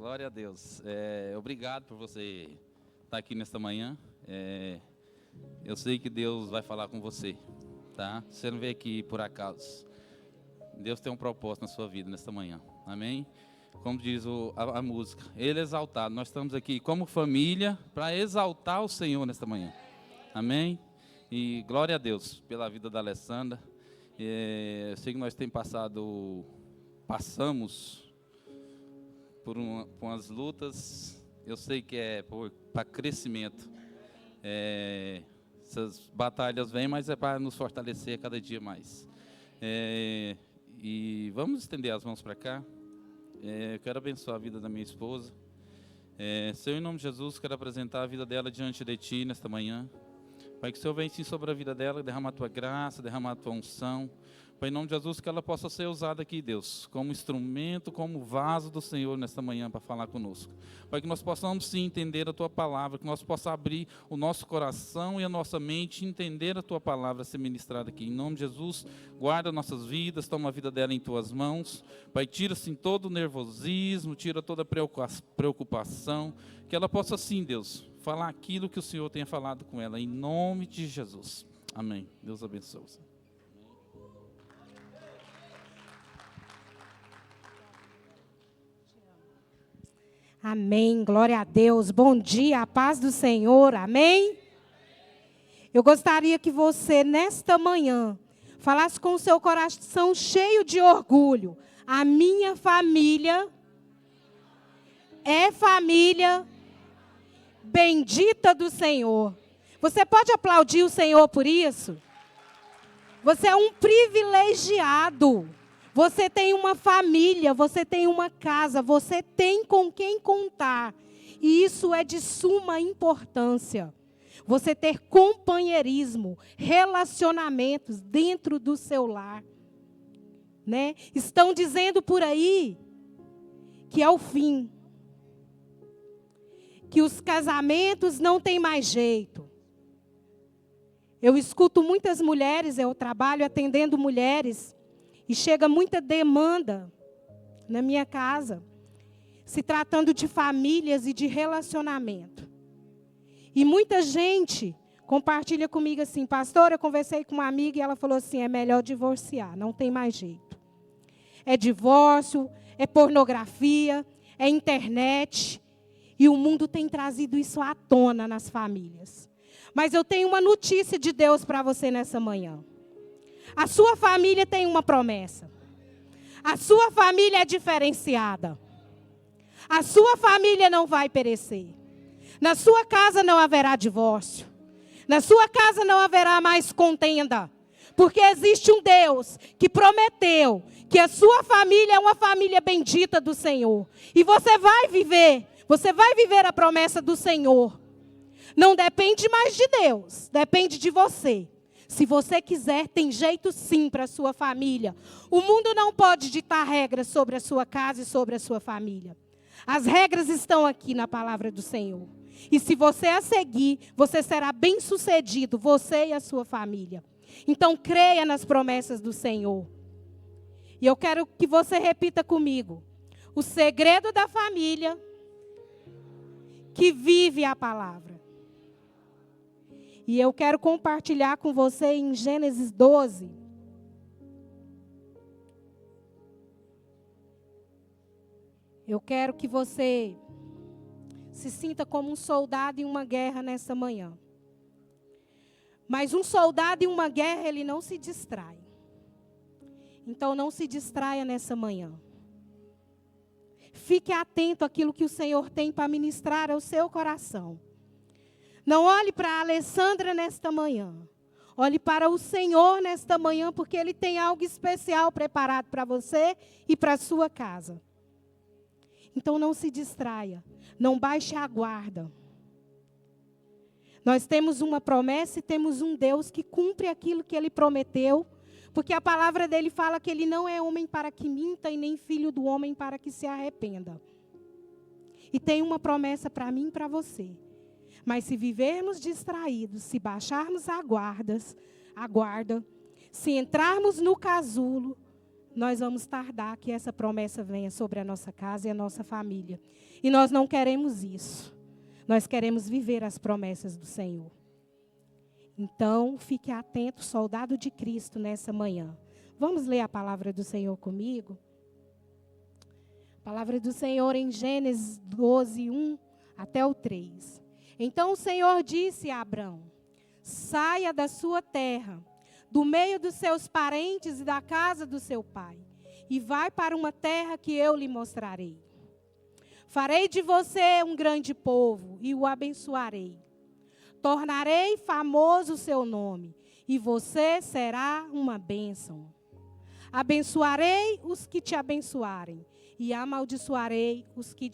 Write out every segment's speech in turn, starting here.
Glória a Deus. Obrigado por você estar aqui nesta manhã. Eu sei que Deus vai falar com você, tá? Você não veio aqui por acaso. Deus tem um propósito na sua vida nesta manhã. Amém? Como diz a música, Ele é exaltado. Nós estamos aqui como família para exaltar o Senhor nesta manhã. Amém? E glória a Deus pela vida da Alessandra. Eu sei que nós passamos por umas lutas, eu sei que é para crescimento. Essas batalhas vêm, mas é para nos fortalecer cada dia mais. E vamos estender as mãos para cá. Eu quero abençoar a vida da minha esposa. Senhor, em nome de Jesus, quero apresentar a vida dela diante de Ti nesta manhã. Pai, que o Senhor venha sim sobre a vida dela, derrama a Tua graça, derrama a Tua unção. Pai, em nome de Jesus, que ela possa ser usada aqui, Deus, como instrumento, como vaso do Senhor nesta manhã para falar conosco. Pai, que nós possamos sim entender a Tua palavra, que nós possamos abrir o nosso coração e a nossa mente, entender a Tua palavra ser ministrada aqui. Em nome de Jesus, guarda nossas vidas, toma a vida dela em Tuas mãos. Pai, tira sim todo o nervosismo, tira toda a preocupação, que ela possa sim, Deus, falar aquilo que o Senhor tenha falado com ela, em nome de Jesus. Amém. Deus abençoe. Amém, glória a Deus. Bom dia, a paz do Senhor, amém? Eu gostaria que você, nesta manhã, falasse com o seu coração cheio de orgulho. A minha família é família bendita do Senhor. Você pode aplaudir o Senhor por isso? Você é um privilegiado. Você tem uma família, você tem uma casa, você tem com quem contar. E isso é de suma importância. Você ter companheirismo, relacionamentos dentro do seu lar. Né? Estão dizendo por aí que é o fim. Que os casamentos não têm mais jeito. Eu escuto muitas mulheres, eu trabalho atendendo mulheres. E chega muita demanda na minha casa, se tratando de famílias e de relacionamento. E muita gente compartilha comigo assim, pastor, eu conversei com uma amiga e ela falou assim, é melhor divorciar, não tem mais jeito. É divórcio, é pornografia, é internet. E o mundo tem trazido isso à tona nas famílias. Mas eu tenho uma notícia de Deus para você nessa manhã. A sua família tem uma promessa. A sua família é diferenciada. A sua família não vai perecer. Na sua casa não haverá divórcio. Na sua casa não haverá mais contenda. Porque existe um Deus que prometeu que a sua família é uma família bendita do Senhor. E você vai viver a promessa do Senhor. Não depende mais de Deus, depende de você. Se você quiser, tem jeito sim para a sua família. O mundo não pode ditar regras sobre a sua casa e sobre a sua família. As regras estão aqui na palavra do Senhor. E se você a seguir, você será bem-sucedido, você e a sua família. Então, creia nas promessas do Senhor. E eu quero que você repita comigo. O segredo da família que vive a palavra. E eu quero compartilhar com você em Gênesis 12. Eu quero que você se sinta como um soldado em uma guerra nessa manhã. Mas um soldado em uma guerra, ele não se distrai. Então não se distraia nessa manhã. Fique atento àquilo que o Senhor tem para ministrar ao seu coração. Não olhe para a Alessandra nesta manhã. Olhe para o Senhor nesta manhã, porque Ele tem algo especial preparado para você e para a sua casa. Então não se distraia. Não baixe a guarda. Nós temos uma promessa e temos um Deus que cumpre aquilo que Ele prometeu. Porque a palavra dele fala que Ele não é homem para que minta e nem filho do homem para que se arrependa. E tem uma promessa para mim e para você. Mas se vivermos distraídos, se baixarmos a guarda, se entrarmos no casulo, nós vamos tardar que essa promessa venha sobre a nossa casa e a nossa família. E nós não queremos isso. Nós queremos viver as promessas do Senhor. Então, fique atento, soldado de Cristo, nessa manhã. Vamos ler a palavra do Senhor comigo? A palavra do Senhor em Gênesis 12, 1 até o 3. Então o Senhor disse a Abrão: saia da sua terra, do meio dos seus parentes e da casa do seu pai, e vai para uma terra que eu lhe mostrarei. Farei de você um grande povo e o abençoarei. Tornarei famoso o seu nome, e você será uma bênção. Abençoarei os que te abençoarem, e amaldiçoarei os que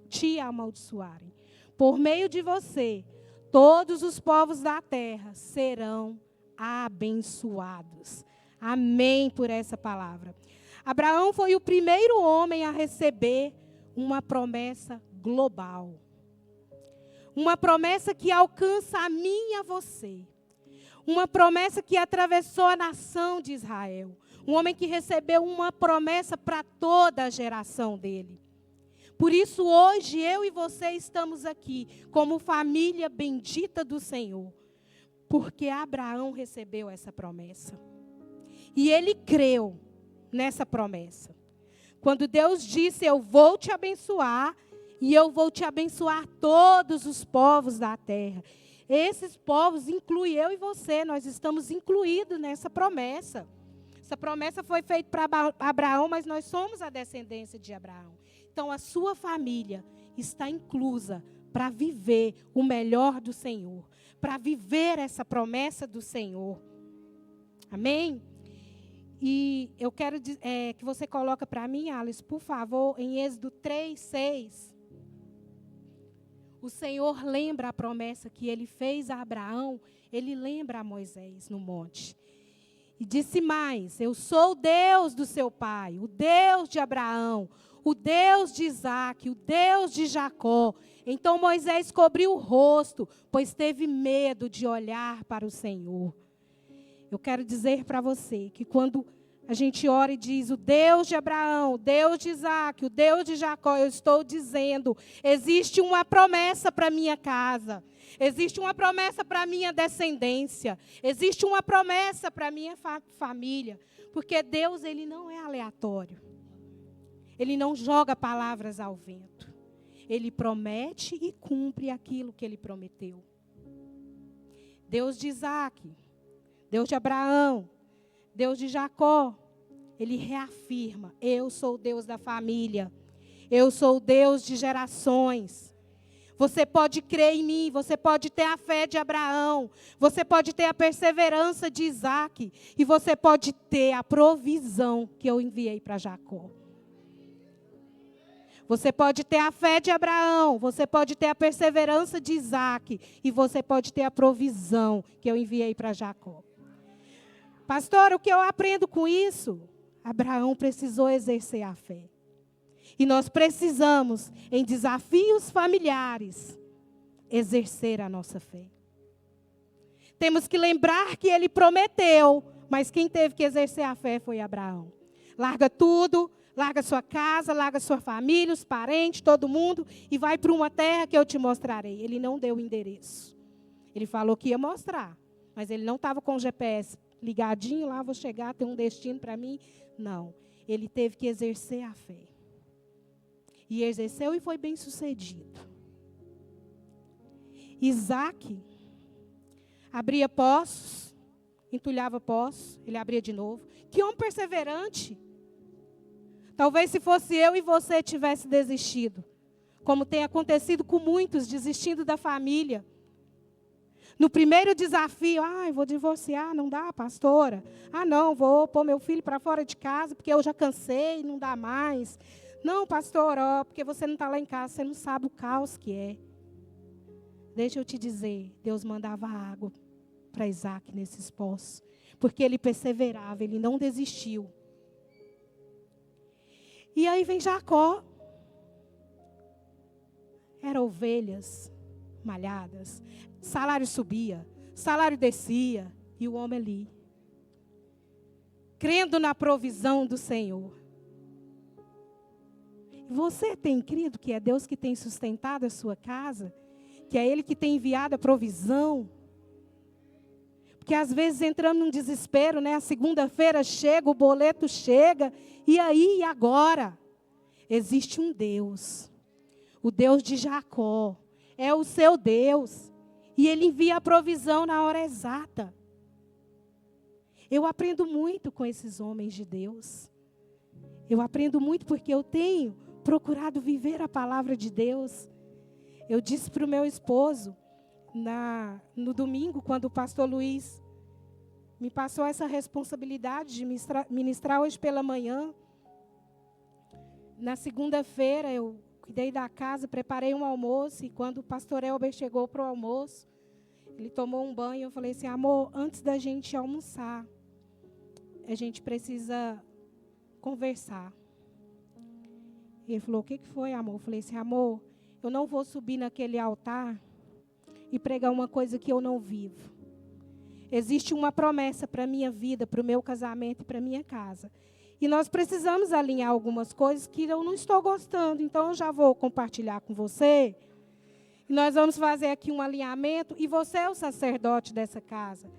te amaldiçoarem. Por meio de você, todos os povos da terra serão abençoados. Amém por essa palavra. Abraão foi o primeiro homem a receber uma promessa global. Uma promessa que alcança a mim e a você. Uma promessa que atravessou a nação de Israel. Um homem que recebeu uma promessa para toda a geração dele. Por isso, hoje, eu e você estamos aqui como família bendita do Senhor. Porque Abraão recebeu essa promessa. E ele creu nessa promessa. Quando Deus disse: eu vou te abençoar, e eu vou te abençoar todos os povos da terra. Esses povos incluem eu e você, nós estamos incluídos nessa promessa. Essa promessa foi feita para Abraão, mas nós somos a descendência de Abraão. Então, a sua família está inclusa para viver o melhor do Senhor, para viver essa promessa do Senhor. Amém? E eu quero que você coloque para mim, Alice, por favor, em Êxodo 3:6. O Senhor lembra a promessa que Ele fez a Abraão, Ele lembra a Moisés no monte. E disse mais: eu sou o Deus do seu pai, o Deus de Abraão, o Deus de Isaque, o Deus de Jacó. Então Moisés cobriu o rosto, pois teve medo de olhar para o Senhor. Eu quero dizer para você que quando a gente ora e diz: o Deus de Abraão, o Deus de Isaque, o Deus de Jacó, eu estou dizendo: existe uma promessa para a minha casa. Existe uma promessa para a minha descendência. Existe uma promessa para a minha família. Porque Deus, Ele não é aleatório. Ele não joga palavras ao vento. Ele promete e cumpre aquilo que Ele prometeu. Deus de Isaque, Deus de Abraão, Deus de Jacó, Ele reafirma: eu sou o Deus da família. Eu sou o Deus de gerações. Você pode crer em mim, você pode ter a fé de Abraão, você pode ter a perseverança de Isaque, e você pode ter a provisão que eu enviei para Jacó. Você pode ter a fé de Abraão, você pode ter a perseverança de Isaque, e você pode ter a provisão que eu enviei para Jacó. Pastor, o que eu aprendo com isso? Abraão precisou exercer a fé. E nós precisamos, em desafios familiares, exercer a nossa fé. Temos que lembrar que ele prometeu, mas quem teve que exercer a fé foi Abraão. Larga tudo, larga sua casa, larga sua família, os parentes, todo mundo, e vai para uma terra que eu te mostrarei. Ele não deu o endereço. Ele falou que ia mostrar, mas ele não estava com o GPS ligadinho, lá vou chegar, tem um destino para mim. Não, ele teve que exercer a fé. E exerceu e foi bem sucedido. Isaque abria poços, entulhava poços, ele abria de novo. Que homem perseverante. Talvez se fosse eu e você tivesse desistido, como tem acontecido com muitos, desistindo da família. No primeiro desafio: vou divorciar, não dá, pastora. Não, vou pôr meu filho para fora de casa, porque eu já cansei, não dá mais. Não, pastor, porque você não está lá em casa, você não sabe o caos que é. Deixa eu te dizer, Deus mandava água para Isaque nesses poços, porque ele perseverava, ele não desistiu. E aí vem Jacó. Eram ovelhas malhadas, salário subia, salário descia, e o homem ali. crendo na provisão do Senhor. Você tem crido que é Deus que tem sustentado a sua casa? Que é Ele que tem enviado a provisão? Porque às vezes entramos num desespero, né? A segunda-feira chega, o boleto chega, e aí, e agora? Existe um Deus, o Deus de Jacó, é o seu Deus, e Ele envia a provisão na hora exata. Eu aprendo muito com esses homens de Deus. Eu aprendo muito porque eu tenho procurado viver a palavra de Deus. Eu disse para o meu esposo, no domingo, quando o pastor Luiz me passou essa responsabilidade de ministrar hoje pela manhã. Na segunda-feira, eu cuidei da casa, preparei um almoço, e quando o pastor Elber chegou para o almoço, ele tomou um banho, eu falei assim, amor, antes da gente almoçar, a gente precisa conversar. Ele falou, o que foi, amor? Eu falei assim, amor, eu não vou subir naquele altar e pregar uma coisa que eu não vivo. Existe uma promessa para a minha vida, para o meu casamento e para a minha casa. E nós precisamos alinhar algumas coisas que eu não estou gostando. Então, eu já vou compartilhar com você. E nós vamos fazer aqui um alinhamento. E você é o sacerdote dessa casa.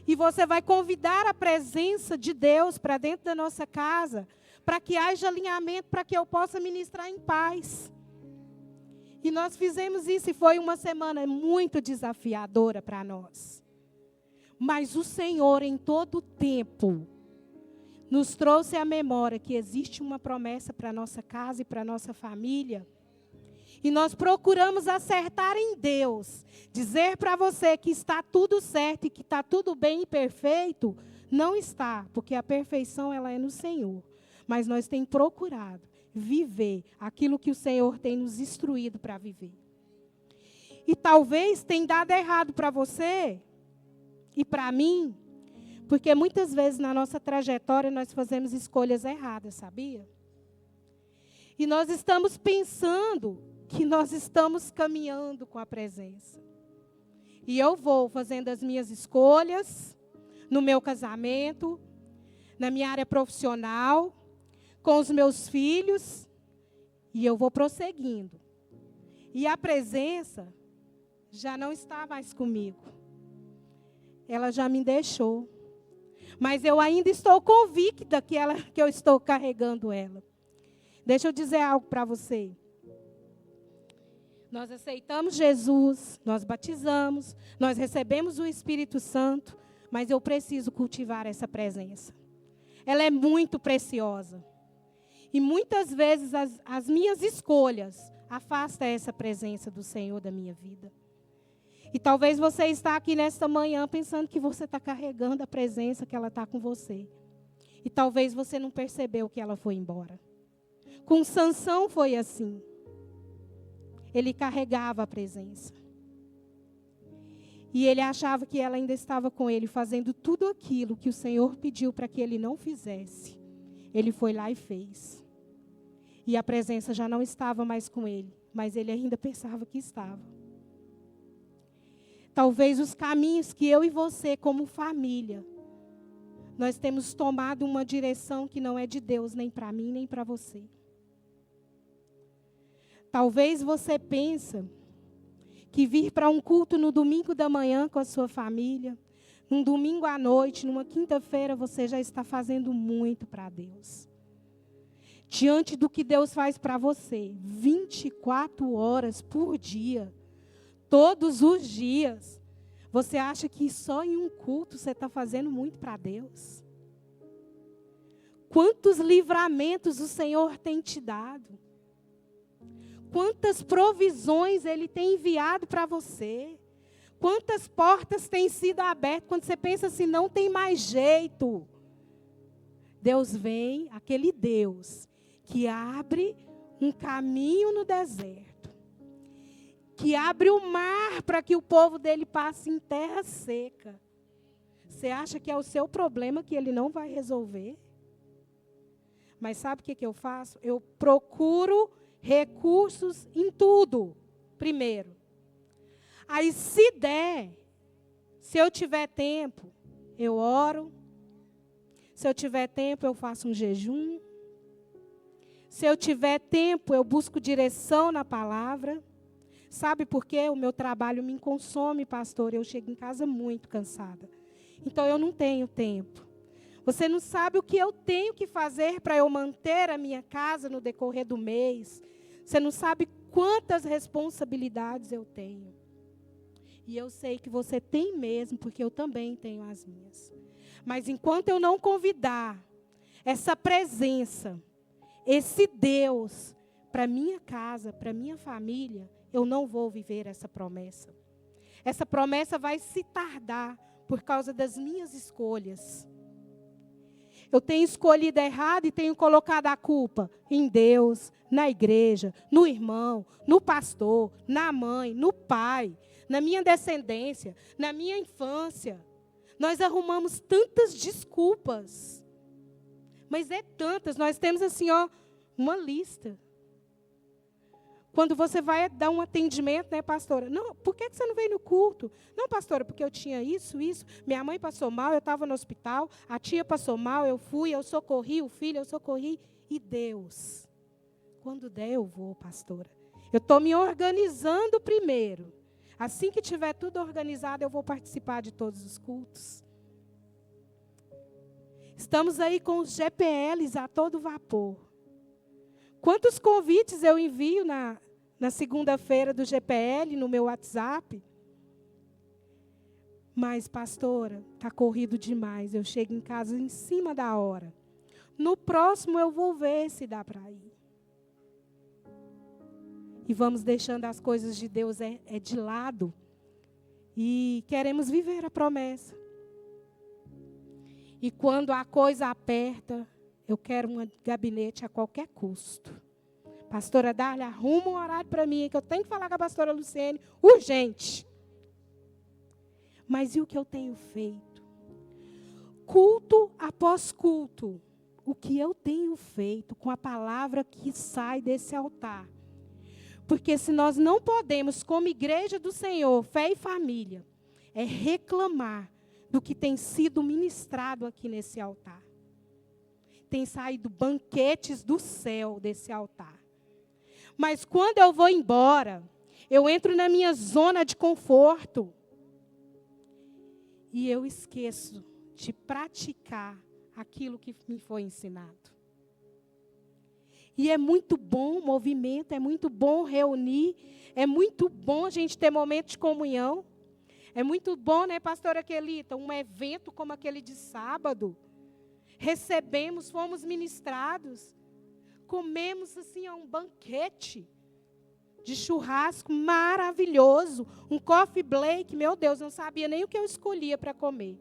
E você vai convidar a presença de Deus para dentro da nossa casa, para que haja alinhamento, para que eu possa ministrar em paz. E nós fizemos isso e foi uma semana muito desafiadora para nós. Mas o Senhor, em todo o tempo, nos trouxe à memória que existe uma promessa para a nossa casa e para a nossa família. E nós procuramos acertar em Deus. Dizer para você que está tudo certo e que está tudo bem e perfeito, não está, porque a perfeição ela é no Senhor. Mas nós temos procurado viver aquilo que o Senhor tem nos instruído para viver. E talvez tenha dado errado para você e para mim, porque muitas vezes na nossa trajetória nós fazemos escolhas erradas, sabia? E nós estamos pensando que nós estamos caminhando com a presença. E eu vou fazendo as minhas escolhas no meu casamento, na minha área profissional, com os meus filhos, e eu vou prosseguindo. E a presença já não está mais comigo. Ela já me deixou. Mas eu ainda estou convicta que eu estou carregando ela. Deixa eu dizer algo para você. Nós aceitamos Jesus, nós batizamos, nós recebemos o Espírito Santo, mas eu preciso cultivar essa presença. Ela é muito preciosa. E muitas vezes as minhas escolhas afastam essa presença do Senhor da minha vida. E talvez você está aqui nesta manhã pensando que você está carregando a presença que ela está com você. E talvez você não percebeu que ela foi embora. Com Sansão foi assim. Ele carregava a presença. E ele achava que ela ainda estava com ele, fazendo tudo aquilo que o Senhor pediu para que ele não fizesse. Ele foi lá e fez. E a presença já não estava mais com ele, mas ele ainda pensava que estava. Talvez os caminhos que eu e você, como família, nós temos tomado uma direção que não é de Deus, nem para mim, nem para você. Talvez você pense que vir para um culto no domingo da manhã com a sua família, num domingo à noite, numa quinta-feira, você já está fazendo muito para Deus. Diante do que Deus faz para você, 24 horas por dia, todos os dias, você acha que só em um culto você está fazendo muito para Deus? Quantos livramentos o Senhor tem te dado? Quantas provisões Ele tem enviado para você? Quantas portas têm sido abertas quando você pensa assim, não tem mais jeito? Deus vem, aquele Deus que abre um caminho no deserto, que abre o mar para que o povo dele passe em terra seca. Você acha que é o seu problema que ele não vai resolver? Mas sabe o que eu faço? Eu procuro recursos em tudo, primeiro. Aí, se der, se eu tiver tempo, eu oro. Se eu tiver tempo, eu faço um jejum. Se eu tiver tempo, eu busco direção na palavra. Sabe por quê? O meu trabalho me consome, pastor. Eu chego em casa muito cansada. Então, eu não tenho tempo. Você não sabe o que eu tenho que fazer para eu manter a minha casa no decorrer do mês. Você não sabe quantas responsabilidades eu tenho. E eu sei que você tem mesmo, porque eu também tenho as minhas. Mas enquanto eu não convidar essa presença, esse Deus, para minha casa, para minha família, eu não vou viver essa promessa. Essa promessa vai se tardar por causa das minhas escolhas. Eu tenho escolhido errado e tenho colocado a culpa em Deus, na igreja, no irmão, no pastor, na mãe, no pai, na minha descendência, na minha infância. Nós arrumamos tantas desculpas. Mas é tantas, nós temos assim, uma lista. Quando você vai dar um atendimento, né, pastora? Não, por que você não veio no culto? Não, pastora, porque eu tinha isso. Minha mãe passou mal, eu estava no hospital. A tia passou mal, eu fui, eu socorri o filho, eu socorri. E Deus? Quando der, eu vou, pastora. Eu estou me organizando primeiro. Assim que tiver tudo organizado, eu vou participar de todos os cultos. Estamos aí com os GPLs a todo vapor. Quantos convites eu envio na segunda-feira do GPL, no meu WhatsApp? Mas, pastora, está corrido demais. Eu chego em casa em cima da hora. No próximo eu vou ver se dá para ir. E vamos deixando as coisas de Deus de lado. E queremos viver a promessa. E quando a coisa aperta, eu quero um gabinete a qualquer custo. Pastora Darla, arruma um horário para mim, que eu tenho que falar com a pastora Luciene, urgente. Mas e o que eu tenho feito? Culto após culto. O que eu tenho feito com a palavra que sai desse altar. Porque se nós não podemos, como igreja do Senhor, fé e família, é reclamar do que tem sido ministrado aqui nesse altar. Tem saído banquetes do céu desse altar. Mas quando eu vou embora, eu entro na minha zona de conforto. E eu esqueço de praticar aquilo que me foi ensinado. E é muito bom o movimento, é muito bom reunir, é muito bom a gente ter momento de comunhão. É muito bom, né, pastora Quelita, um evento como aquele de sábado. Recebemos, fomos ministrados, comemos assim um banquete de churrasco maravilhoso, um coffee break, meu Deus, não sabia nem o que eu escolhia para comer.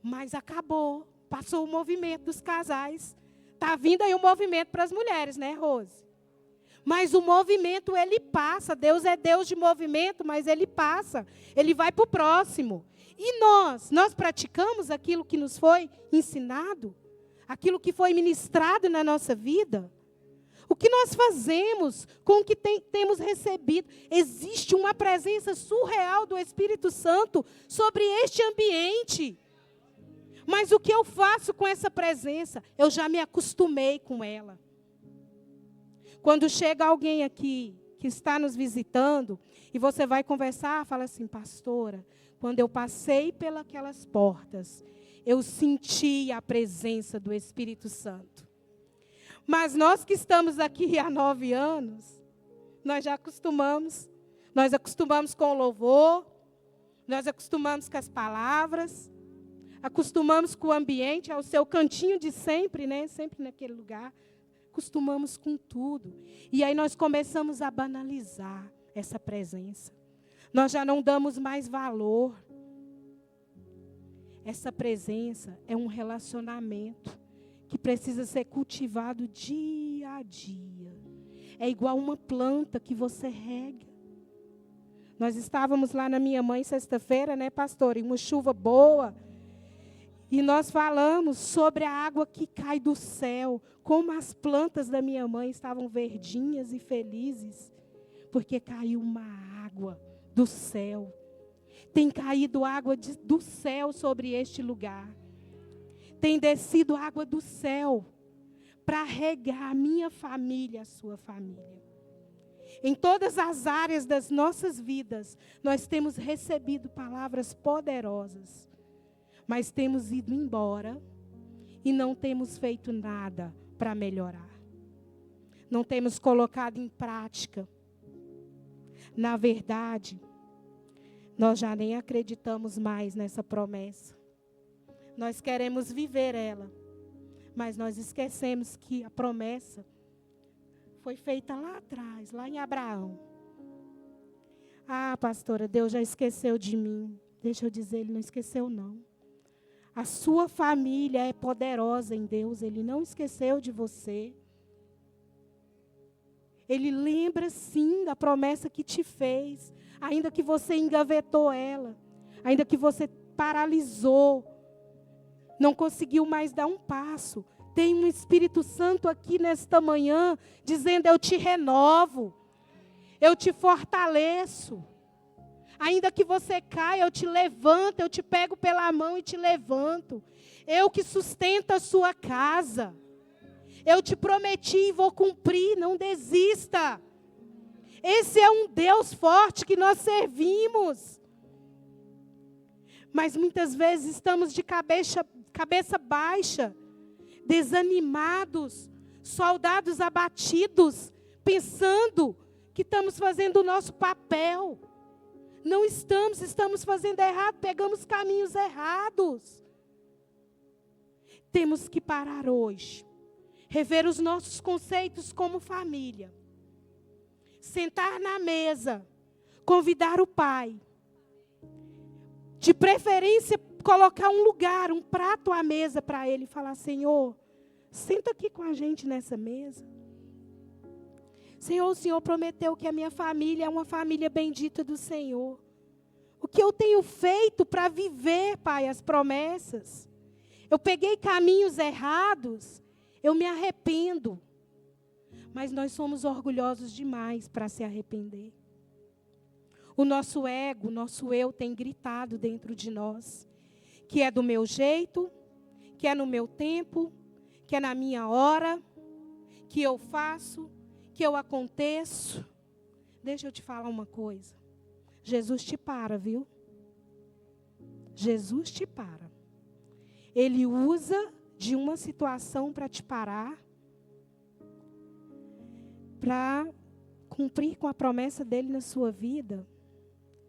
Mas acabou, passou o movimento dos casais. Está vindo aí o movimento para as mulheres, né, Rose? Mas o movimento, ele passa. Deus é Deus de movimento, mas ele passa. Ele vai para o próximo. E nós praticamos aquilo que nos foi ensinado? Aquilo que foi ministrado na nossa vida? O que nós fazemos com o que temos recebido? Existe uma presença surreal do Espírito Santo sobre este ambiente. Mas o que eu faço com essa presença? Eu já me acostumei com ela. Quando chega alguém aqui que está nos visitando e você vai conversar, fala assim, pastora, quando eu passei pelas portas, eu senti a presença do Espírito Santo. Mas nós que estamos aqui há 9 anos, nós já acostumamos. Nós acostumamos com o louvor, nós acostumamos com as palavras, acostumamos com o ambiente, ao seu cantinho de sempre, né? Sempre naquele lugar. Acostumamos com tudo. E aí nós começamos a banalizar essa presença. Nós já não damos mais valor. Essa presença é um relacionamento que precisa ser cultivado dia a dia. É igual uma planta que você rega. Nós estávamos lá na minha mãe sexta-feira, né, pastor? Em uma chuva boa. E nós falamos sobre a água que cai do céu. Como as plantas da minha mãe estavam verdinhas e felizes. Porque caiu uma água do céu. Tem caído água do céu sobre este lugar. tem descido água do céu para regar a minha família, a sua família. Em todas as áreas das nossas vidas, nós temos recebido palavras poderosas, mas temos ido embora e não temos feito nada para melhorar. Não temos colocado em prática. Na verdade, nós já nem acreditamos mais nessa promessa. Nós queremos viver ela, mas nós esquecemos que a promessa foi feita lá atrás, lá em Abraão. Ah, pastora, Deus já esqueceu de mim. Deixa eu dizer, Ele não esqueceu, não. A sua família é poderosa em Deus, Ele não esqueceu de você. Ele lembra, sim, da promessa que te fez, ainda que você engavetou ela, ainda que você paralisou, não conseguiu mais dar um passo. Tem um Espírito Santo aqui nesta manhã, dizendo: eu te renovo, eu te fortaleço. Ainda que você caia, eu te levanto, eu te pego pela mão e te levanto. Eu que sustento a sua casa. Eu te prometi e vou cumprir, não desista. Esse é um Deus forte que nós servimos. Mas muitas vezes estamos de cabeça baixa, desanimados, soldados abatidos, pensando que estamos fazendo o nosso papel. Não estamos fazendo errado, pegamos caminhos errados. Temos que parar hoje, rever os nossos conceitos como família, sentar na mesa, convidar o Pai, de preferência colocar um lugar, um prato à mesa para Ele e falar: Senhor, senta aqui com a gente nessa mesa. Senhor, o Senhor prometeu que a minha família é uma família bendita do Senhor. O que eu tenho feito para viver, Pai, as promessas? Eu peguei caminhos errados, eu me arrependo. Mas nós somos orgulhosos demais para se arrepender. O nosso ego, o nosso eu tem gritado dentro de nós, que é do meu jeito, que é no meu tempo, que é na minha hora, que eu faço, que eu aconteço. Deixa eu te falar uma coisa. Jesus te para, viu? Jesus te para. Ele usa de uma situação para te parar, para cumprir com a promessa dele na sua vida.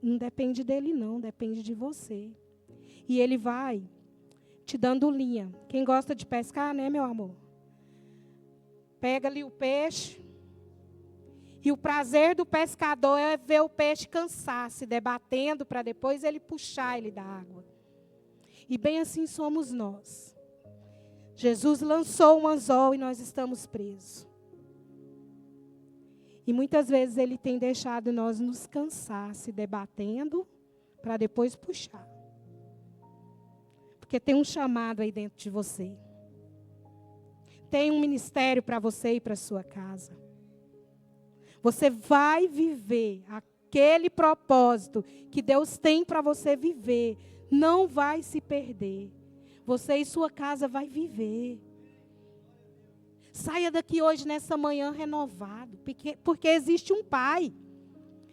Não depende dele, não, depende de você. E ele vai te dando linha. Quem gosta de pescar, né, meu amor? Pega ali o peixe. E o prazer do pescador é ver o peixe cansar, se debatendo, para depois ele puxar ele da água. E bem assim somos nós. Jesus lançou um anzol e nós estamos presos. E muitas vezes Ele tem deixado nós nos cansar, se debatendo, para depois puxar. Porque tem um chamado aí dentro de você. Tem um ministério para você e para a sua casa. Você vai viver aquele propósito que Deus tem para você viver. Não vai se perder. Você e sua casa vai viver. Saia daqui hoje, nessa manhã, renovado. Porque existe um Pai.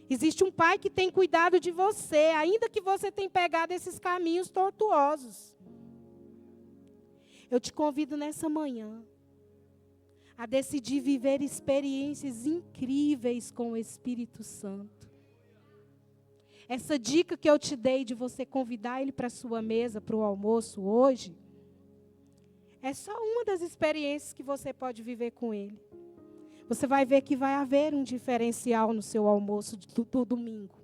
Existe um Pai que tem cuidado de você, ainda que você tenha pegado esses caminhos tortuosos. Eu te convido nessa manhã a decidir viver experiências incríveis com o Espírito Santo. Essa dica que eu te dei de você convidar Ele para a sua mesa, para o almoço hoje, é só uma das experiências que você pode viver com Ele. Você vai ver que vai haver um diferencial no seu almoço do domingo.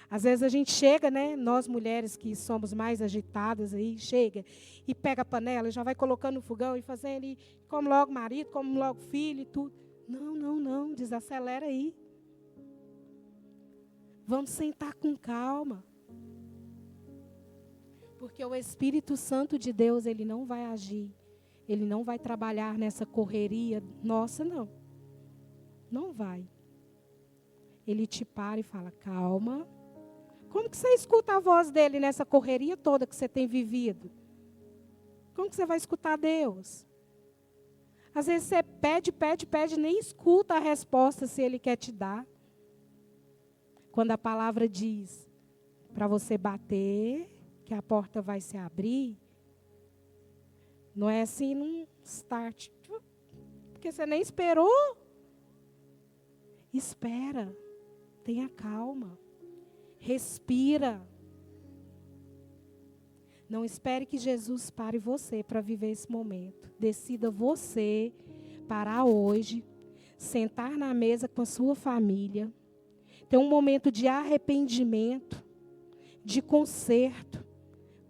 Às vezes a gente chega, né? Nós mulheres que somos mais agitadas aí, chega e pega a panela, já vai colocando no fogão e fazendo, e come logo marido, come logo filho e tudo. Não, desacelera aí. Vamos sentar com calma. Porque o Espírito Santo de Deus, Ele não vai agir. Ele não vai trabalhar nessa correria nossa, não. Não vai. Ele te para e fala: calma. Como que você escuta a voz dele nessa correria toda que você tem vivido? Como que você vai escutar Deus? Às vezes você pede, nem escuta a resposta se Ele quer te dar. Quando a palavra diz para você bater, que a porta vai se abrir, não é assim num start, porque você nem esperou. Espera, tenha calma, respira. Não espere que Jesus pare você para viver esse momento. Decida você parar hoje, sentar na mesa com a sua família, ter um momento de arrependimento, de conserto,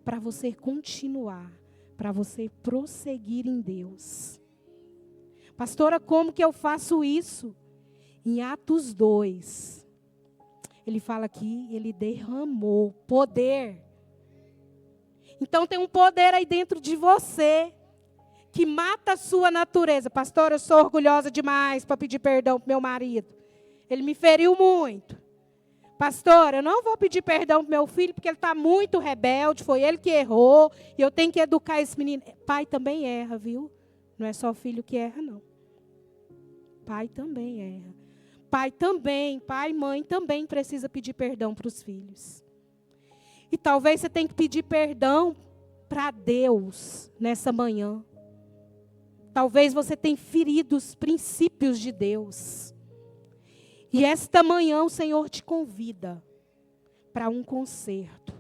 para você continuar, para você prosseguir em Deus. Pastora, como que eu faço isso? Em Atos 2, ele fala que ele derramou poder. Então tem um poder aí dentro de você que mata a sua natureza. Pastor, eu sou orgulhosa demais para pedir perdão para meu marido. Ele me feriu muito. Pastor, eu não vou pedir perdão para meu filho porque ele está muito rebelde, foi ele que errou, e eu tenho que educar esse menino. Pai também erra, viu? Não é só o filho que erra, não. Pai também erra. Pai e mãe também precisa pedir perdão para os filhos. E talvez você tenha que pedir perdão para Deus nessa manhã. Talvez você tenha ferido os princípios de Deus. E esta manhã o Senhor te convida para um conserto,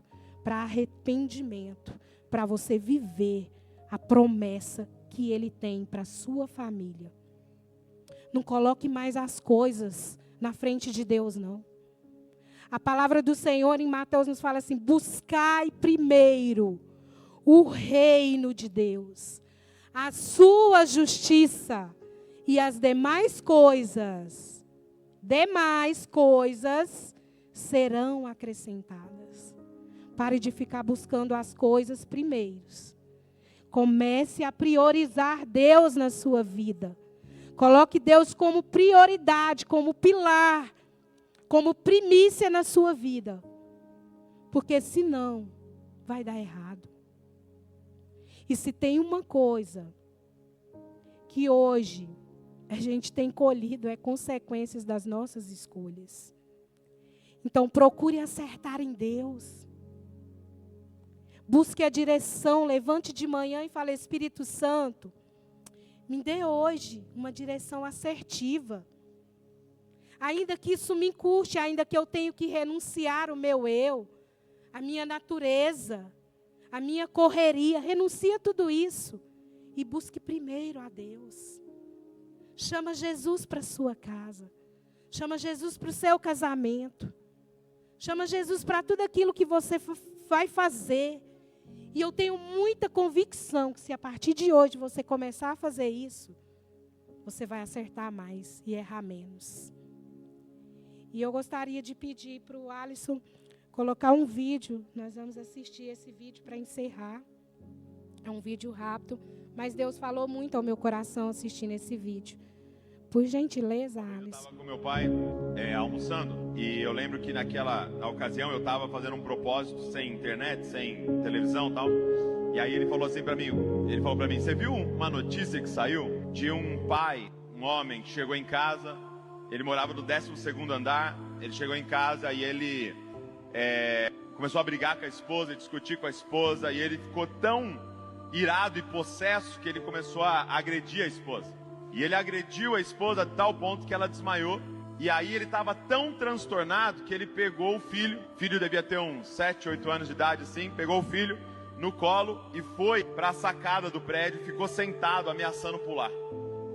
para arrependimento, para você viver a promessa que Ele tem para a sua família. Não coloque mais as coisas na frente de Deus, não. A palavra do Senhor em Mateus nos fala assim: buscai primeiro o reino de Deus, a sua justiça, e as demais coisas serão acrescentadas. Pare de ficar buscando as coisas primeiros. Comece a priorizar Deus na sua vida. Coloque Deus como prioridade, como pilar, como primícia na sua vida. Porque senão vai dar errado. E se tem uma coisa que hoje a gente tem colhido, é consequências das nossas escolhas. Então procure acertar em Deus. Busque a direção, levante de manhã e fale: Espírito Santo, me dê hoje uma direção assertiva. Ainda que isso me custe, ainda que eu tenha que renunciar o meu eu, a minha natureza, a minha correria, renuncia tudo isso e busque primeiro a Deus. Chama Jesus para a sua casa. Chama Jesus para o seu casamento. Chama Jesus para tudo aquilo que você vai fazer. E eu tenho muita convicção que se a partir de hoje você começar a fazer isso, você vai acertar mais e errar menos. E eu gostaria de pedir para o Alisson colocar um vídeo. Nós vamos assistir esse vídeo para encerrar. É um vídeo rápido, mas Deus falou muito ao meu coração assistindo esse vídeo. Por gentileza, Alisson. Eu estava com meu pai almoçando, e eu lembro que na ocasião eu estava fazendo um propósito sem internet, sem televisão e tal. E aí ele falou assim para mim, você viu uma notícia que saiu de um pai, um homem que chegou em casa, ele morava no 12º andar, ele chegou em casa e ele começou a brigar com a esposa, discutir com a esposa, e ele ficou tão irado e possesso que ele começou a agredir a esposa. E ele agrediu a esposa a tal ponto que ela desmaiou. E aí ele estava tão transtornado que ele pegou o filho devia ter uns 7, 8 anos de idade assim, pegou o filho no colo e foi para a sacada do prédio, ficou sentado ameaçando pular,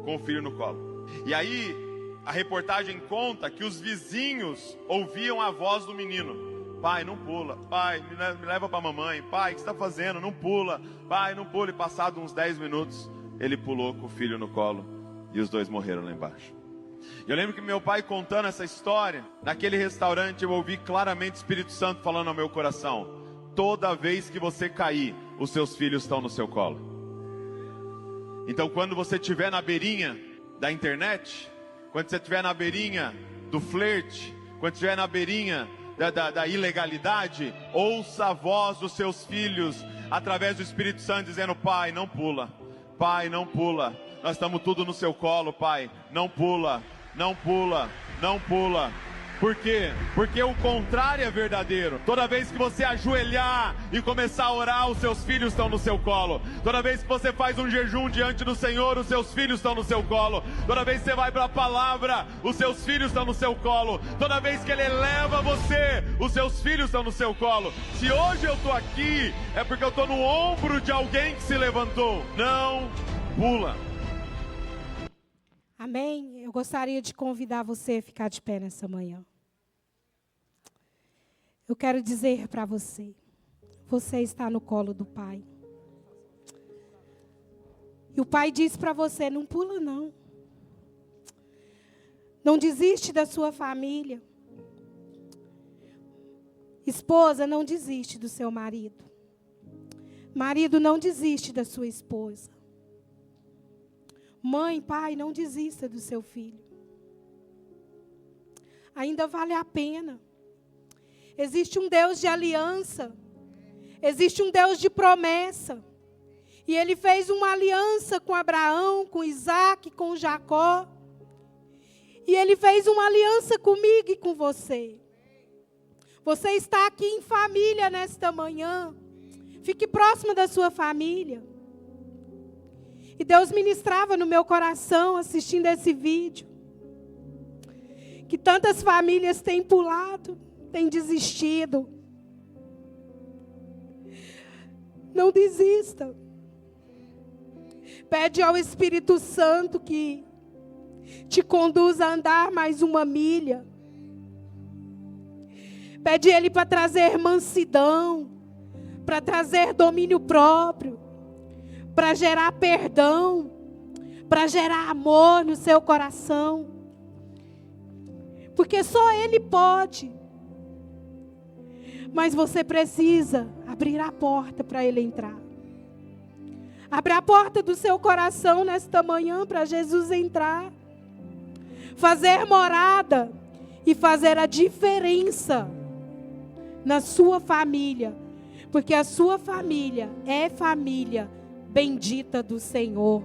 com o filho no colo. E aí a reportagem conta que os vizinhos ouviam a voz do menino: pai, não pula, pai, me leva para a mamãe, pai, o que você está fazendo? Não pula, pai, não pula. E passado uns 10 minutos, ele pulou com o filho no colo. E os dois morreram lá embaixo. Eu lembro que meu pai contando essa história, naquele restaurante eu ouvi claramente o Espírito Santo falando ao meu coração: toda vez que você cair, os seus filhos estão no seu colo. Então quando você estiver na beirinha da internet, quando você estiver na beirinha do flerte, quando estiver na beirinha da ilegalidade, ouça a voz dos seus filhos, através do Espírito Santo, dizendo: Pai, não pula. Pai, não pula. Nós estamos tudo no seu colo, Pai. Não pula, não pula, não pula. Por quê? Porque o contrário é verdadeiro. Toda vez que você ajoelhar e começar a orar, os seus filhos estão no seu colo. Toda vez que você faz um jejum diante do Senhor, os seus filhos estão no seu colo. Toda vez que você vai para a palavra, os seus filhos estão no seu colo. Toda vez que Ele eleva você, os seus filhos estão no seu colo. Se hoje eu estou aqui, é porque eu estou no ombro de alguém que se levantou. Não pula. Amém? Eu gostaria de convidar você a ficar de pé nessa manhã. Eu quero dizer para você, você está no colo do Pai. E o Pai diz para você: não pula não. Não desiste da sua família. Esposa, não desiste do seu marido. Marido, não desiste da sua esposa. Mãe, pai, não desista do seu filho. Ainda vale a pena. Existe um Deus de aliança. Existe um Deus de promessa. E Ele fez uma aliança com Abraão, com Isaac, com Jacó. E Ele fez uma aliança comigo e com você. Você está aqui em família nesta manhã. Fique próximo da sua família. E Deus ministrava no meu coração assistindo esse vídeo. Que tantas famílias têm pulado, têm desistido. Não desista. Pede ao Espírito Santo que te conduza a andar mais uma milha. Pede Ele para trazer mansidão, para trazer domínio próprio, para gerar perdão, para gerar amor no seu coração. Porque só Ele pode. Mas você precisa abrir a porta para Ele entrar. Abra a porta do seu coração nesta manhã para Jesus entrar. Fazer morada e fazer a diferença na sua família. Porque a sua família é família bendita do Senhor.